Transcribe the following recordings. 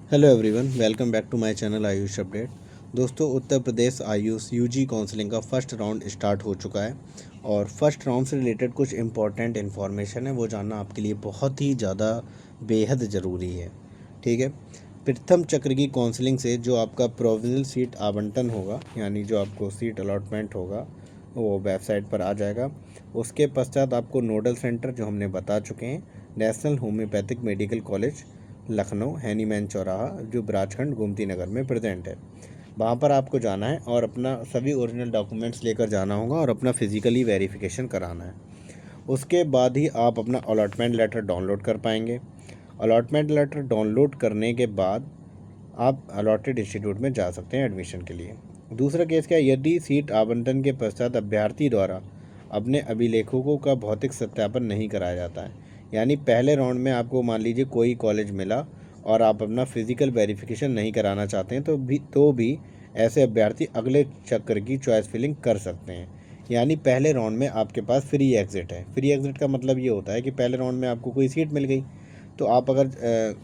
Hello everyone, welcome back to my channel Ayush update. दोस्तों, Uttar Pradesh Ayush UG counselling का first round start हो चुका है और फर्स्ट राउंड से रिलेटेड कुछ इंपॉर्टेंट इन्फॉर्मेशन है, वो जानना आपके लिए बहुत ही ज़्यादा बेहद ज़रूरी है। ठीक है। प्रथम चक्र की काउंसलिंग से जो आपका प्रोविजनल सीट आवंटन होगा, यानी जो आपको सीट अलॉटमेंट होगा, वो वेबसाइट पर आ जाएगा। उसके पश्चात आपको नोडल सेंटर, जो हमने बता चुके हैं, national homeopathic medical college Lucknow, Hahnemann चौराहा, जो ब्राजखंड गोमती नगर में प्रेजेंट है, वहाँ पर आपको जाना है और अपना सभी ओरिजिनल डॉक्यूमेंट्स लेकर जाना होगा और अपना फिजिकली वेरिफिकेशन कराना है। उसके बाद ही आप अपना अलॉटमेंट लेटर डाउनलोड कर पाएंगे। अलॉटमेंट लेटर डाउनलोड करने के बाद आप अलॉटेड इंस्टीट्यूट में जा सकते हैं एडमिशन के लिए। दूसरा केस क्या है, यदि सीट आवंटन के पश्चात अभ्यर्थी द्वारा अपने अभिलेखों का भौतिक सत्यापन नहीं कराया जाता है, यानी पहले राउंड में आपको मान लीजिए कोई कॉलेज मिला और आप अपना फिजिकल वेरिफिकेशन नहीं कराना चाहते हैं, तो भी ऐसे अभ्यर्थी अगले चक्कर की चॉइस फिलिंग कर सकते हैं। यानी पहले राउंड में आपके पास फ्री एग्ज़िट है। फ्री एग्ज़िट का मतलब ये होता है कि पहले राउंड में आपको कोई सीट मिल गई, तो आप अगर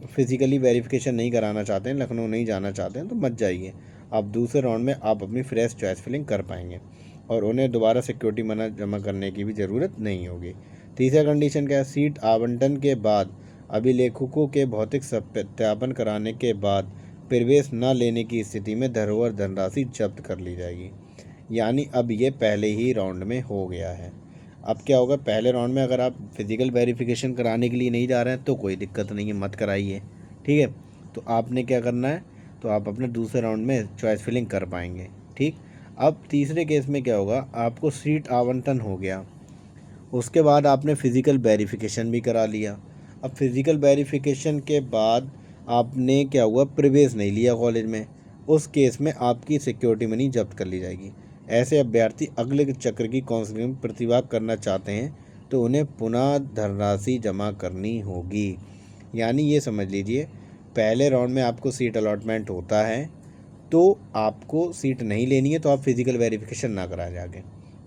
फिज़िकली वेरिफिकेशन नहीं कराना चाहते हैं, लखनऊ नहीं जाना चाहते हैं, तो मत जाइए। आप दूसरे राउंड में आप अपनी फ्रेश चॉइस फिलिंग कर पाएंगे और उन्हें दोबारा सिक्योरिटी मनी जमा करने की भी ज़रूरत नहीं होगी। तीसरा कंडीशन क्या है, सीट आवंटन के बाद अभिलेखों के भौतिक सत्यापन कराने के बाद प्रवेश न लेने की स्थिति में धरोहर धनराशि जब्त कर ली जाएगी। यानी अब ये पहले ही राउंड में हो गया है। अब क्या होगा, पहले राउंड में अगर आप फिज़िकल वेरिफिकेशन कराने के लिए नहीं जा रहे हैं तो कोई दिक्कत नहीं है, मत कराइए। ठीक है। तो आपने क्या करना है, तो आप अपने दूसरे राउंड में चॉइस फिलिंग कर पाएंगे। ठीक। अब तीसरे केस में क्या होगा, आपको सीट आवंटन हो गया, उसके बाद आपने फ़िज़िकल वेरिफिकेशन भी करा लिया। अब फिज़िकल वेरिफिकेशन के बाद आपने क्या हुआ, प्रवेश नहीं लिया कॉलेज में, उस केस में आपकी सिक्योरिटी मनी जब्त कर ली जाएगी। ऐसे अभ्यर्थी अगले चक्र की काउंसलिंग में प्रतिभाग करना चाहते हैं तो उन्हें पुनः धनराशि जमा करनी होगी। यानी ये समझ लीजिए, पहले राउंड में आपको सीट अलॉटमेंट होता है तो आपको सीट नहीं लेनी है तो आप फिज़िकल वेरिफिकेशन ना करा जाके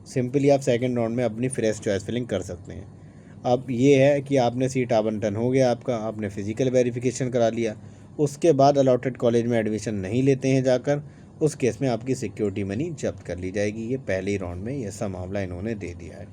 सिंपली आप सेकंड राउंड में अपनी फ्रेश चॉइस फिलिंग कर सकते हैं। अब ये है कि आपने सीट आवंटन हो गया आपका, आपने फिज़िकल वेरिफिकेशन करा लिया, उसके बाद अलॉटेड कॉलेज में एडमिशन नहीं लेते हैं जाकर, उस केस में आपकी सिक्योरिटी मनी जब्त कर ली जाएगी। ये पहले ही राउंड में ये सब मामला इन्होंने दे दिया है।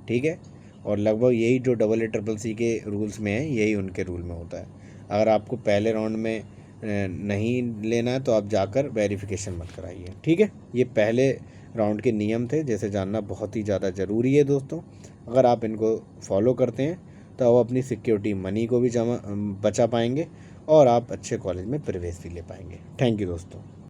ठीक है। और लगभग यही जो AA CCC के रूल्स में है, यही उनके रूल में होता है। अगर आपको पहले राउंड में नहीं लेना है तो आप जाकर वेरिफिकेशन मत कराइए। ठीक है। ये पहले राउंड के नियम थे, जैसे जानना बहुत ही ज़्यादा ज़रूरी है दोस्तों। अगर आप इनको फॉलो करते हैं तो आप अपनी सिक्योरिटी मनी को भी बचा पाएंगे और आप अच्छे कॉलेज में प्रवेश भी ले पाएंगे। थैंक यू दोस्तों।